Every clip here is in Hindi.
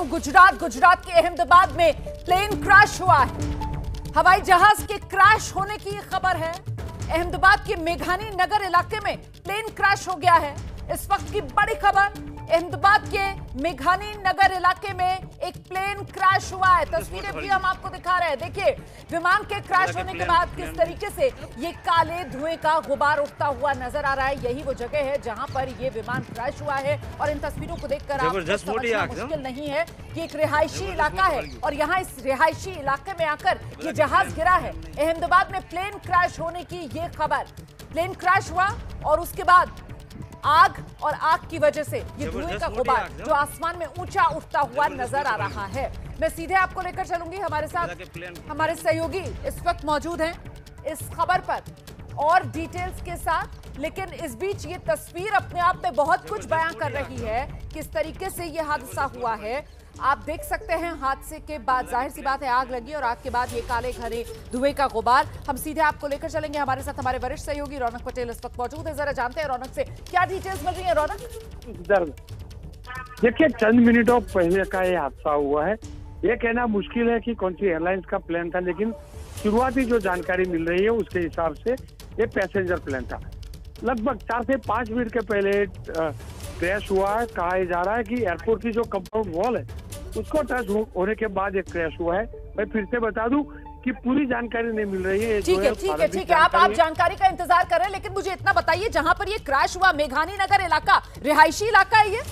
गुजरात के अहमदाबाद में प्लेन क्रैश हुआ है। हवाई जहाज के क्रैश होने की खबर है। अहमदाबाद के मेघानी नगर इलाके में प्लेन क्रैश हो गया है। इस वक्त की बड़ी खबर, अहमदाबाद के मेघानी नगर इलाके में एक प्लेन क्रैश हुआ है। तस्वीरें भी हम आपको दिखा रहे हैं। देखिए, विमान के क्रैश होने के बाद किस तरीके से ये काले धुएं का गुबार उठता हुआ नजर आ रहा है। यही वो जगह है जहां पर ये विमान क्रैश हुआ है और इन तस्वीरों को देखकर आपको समझना मुश्किल नहीं है कि एक रिहायशी इलाका है और यहाँ इस रिहायशी इलाके में आकर ये जहाज गिरा है। अहमदाबाद में प्लेन क्रैश होने की ये खबर, प्लेन क्रैश हुआ और उसके बाद आग और आग की वजह से ये धुएं का गुबार जो आसमान में ऊंचा उठता हुआ नजर आ रहा है। मैं सीधे आपको लेकर चलूंगी, हमारे साथ हमारे सहयोगी इस वक्त मौजूद हैं इस खबर पर और डिटेल्स के साथ। लेकिन इस बीच ये तस्वीर अपने आप में बहुत कुछ बयां कर रही है, किस तरीके से ये हादसा हुआ है। आप देख सकते हैं हादसे के बाद जाहिर सी बात है आग लगी और आग के बाद ये काले घने धुएं का गुबार। हम सीधे आपको लेकर चलेंगे, हमारे साथ हमारे वरिष्ठ सहयोगी रौनक पटेल इस वक्त मौजूद है। जरा जानते हैं रौनक से क्या डिटेल्स मिल रही है। रौनक, देखिए, चंद मिनटों पहले का ये हादसा हुआ है। ये कहना मुश्किल है कि कौन सी एयरलाइंस का प्लेन था, लेकिन शुरुआती जो जानकारी मिल रही है उसके हिसाब से ये पैसेंजर प्लेन था। लगभग 4 से 5 मिनट के पहले क्रैश हुआ है। कहा जा रहा है कि एयरपोर्ट की जो कंपाउंड वॉल है उसको टच होने के बाद एक क्रैश हुआ है। मैं फिर से बता दूं कि पूरी जानकारी नहीं मिल रही है। ठीक है, आप जानकारी का इंतजार कर रहे हैं, लेकिन मुझे इतना बताइए, जहां पर ये क्रैश हुआ मेघानी नगर इलाका रिहायशी इलाका है ये?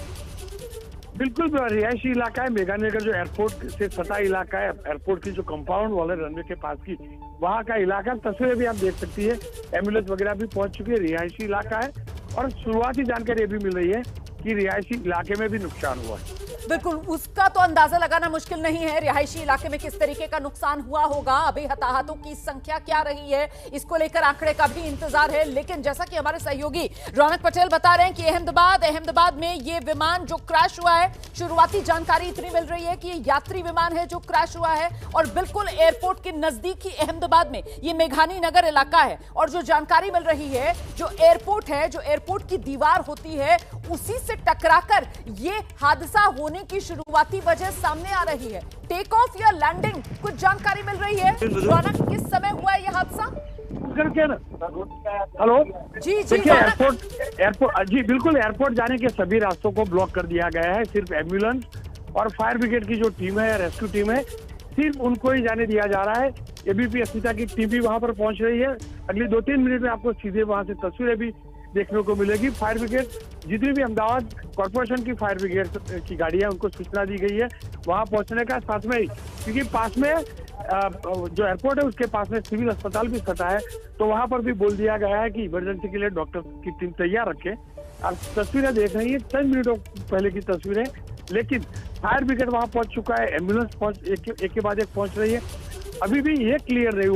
बिल्कुल रिहायशी इलाका है। मेघानी नगर जो एयरपोर्ट से सटा इलाका है, एयरपोर्ट की जो कंपाउंड वॉल है रनवे के पास की, वहाँ का इलाका। तस्वीरें भी आप देख सकती है, एम्बुलेंस वगैरह भी पहुंच चुकी है। रिहायशी इलाका है और शुरुआती जानकारी भी मिल रही है कि रिहायशी इलाके में भी नुकसान हुआ है। बिल्कुल, उसका तो अंदाजा लगाना मुश्किल नहीं है रिहायशी इलाके में किस तरीके का नुकसान हुआ होगा। अभी हताहतों की संख्या क्या रही है इसको लेकर आंकड़े का भी इंतजार है। लेकिन जैसा कि हमारे सहयोगी रौनक पटेल बता रहे हैं कि अहमदाबाद में ये विमान जो क्रैश हुआ है, शुरुआती जानकारी इतनी मिल रही है कि ये यात्री विमान है जो क्रैश हुआ है और बिल्कुल एयरपोर्ट के नजदीक ही अहमदाबाद में ये मेघानी नगर इलाका है। और जो जानकारी मिल रही है, जो एयरपोर्ट है, जो एयरपोर्ट की दीवार होती है, उसी से टकराकर ये हादसा होने की शुरुआती वजह सामने आ रही है। टेक ऑफ या लैंडिंग, कुछ जानकारी मिल रही है? किस समय हुआ है यह हादसा? हेलो जी, देखिए, एयरपोर्ट जी बिल्कुल, एयरपोर्ट जाने के सभी रास्तों को ब्लॉक कर दिया गया है। सिर्फ एम्बुलेंस और फायर ब्रिगेड की जो टीम है, रेस्क्यू टीम है, सिर्फ उनको ही जाने दिया जा रहा है। एबीपी अस्मिता की टीम भी वहां पर पहुंच रही है। अगली 2-3 मिनट में आपको सीधे वहां से तस्वीरें भी देखने को मिलेगी। फायर ब्रिगेड, जितनी भी अहमदाबाद कॉर्पोरेशन की फायर ब्रिगेड की गाड़ी है, उनको सूचना दी गई है वहां पहुंचने का। साथ में ही क्योंकि पास में जो एयरपोर्ट है उसके पास में सिविल अस्पताल भी सटा है, तो वहां पर भी बोल दिया गया है कि इमरजेंसी के लिए डॉक्टर की टीम तैयार रखे। आप तस्वीरें देख रही है, चंद मिनटों पहले की तस्वीरें, लेकिन फायर ब्रिगेड वहां पहुंच चुका है। एम्बुलेंस एक के बाद एक पहुंच रही है। अभी भी ये क्लियर नहीं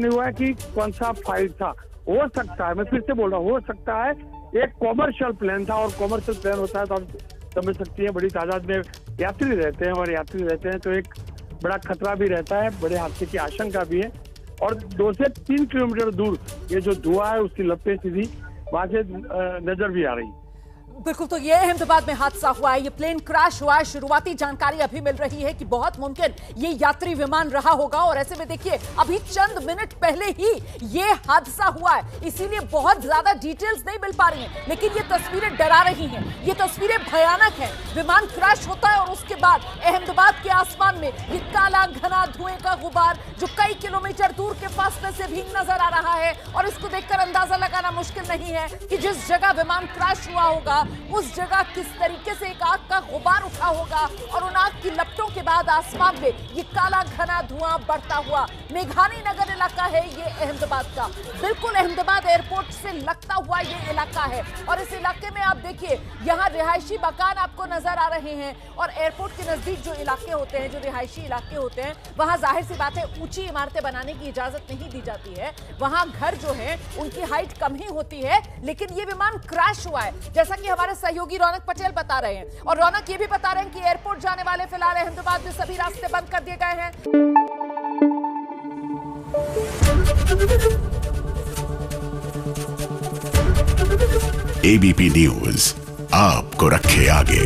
हुआ है कि कौन सा फाइल था। हो सकता है, मैं फिर से बोल रहा हूँ, हो सकता है एक कॉमर्शियल प्लेन था, और कॉमर्शियल प्लेन होता है तो आप समझ सकती हैं बड़ी तादाद में यात्री रहते हैं, और यात्री रहते हैं तो एक बड़ा खतरा भी रहता है, बड़े हादसे की आशंका भी है। और 2 से 3 किलोमीटर दूर ये जो धुआं है उसकी लपटें सीधी वहां से नजर भी आ रही है। बिल्कुल, तो ये अहमदाबाद में हादसा हुआ है, ये प्लेन क्रैश हुआ है। शुरुआती जानकारी अभी मिल रही है कि बहुत मुमकिन ये यात्री विमान रहा होगा और ऐसे में देखिए अभी चंद मिनट पहले ही ये हादसा हुआ है, इसीलिए बहुत ज्यादा डिटेल्स नहीं मिल पा रही हैं। लेकिन ये तस्वीरें डरा रही हैं, ये तस्वीरें भयानक हैं। विमान क्रैश होता है और उसके बाद अहमदाबाद के आसमान में ये काला घना धुएं का गुबार जो कई किलोमीटर दूर के फासले से भी नजर आ रहा है। और इसको देखकर अंदाजा लगाना मुश्किल नहीं है कि जिस जगह विमान क्रैश हुआ होगा उस जगह किस तरीके से एक आग का गुबार उठा होगा और उन आग की लपटों के बाद आसमान में ये काला घना धुआं बढ़ता हुआ। मेघानी नगर इलाका है ये अहमदाबाद का, बिल्कुल अहमदाबाद एयरपोर्ट से लगता हुआ ये इलाका है। और इस इलाके में आप देखिए, यहाँ रिहायशी मकान आपको नजर आ रहे हैं और एयरपोर्ट के नजदीक जो इलाके होते हैं, जो रिहायशी इलाके होते हैं, वहां जाहिर सी बात है ऊंची इमारतें बनाने की इजाजत नहीं दी जाती है। वहां घर जो है उनकी हाइट कम ही होती है। लेकिन ये विमान क्रैश हुआ है, जैसा कि हमारे सहयोगी रौनक पटेल बता रहे हैं। और रौनक ये भी बता रहे हैं कि एयरपोर्ट जाने वाले फिलहाल अहमदाबाद में सभी रास्ते बंद कर दिए गए हैं। एबीपी न्यूज आपको रखे आगे।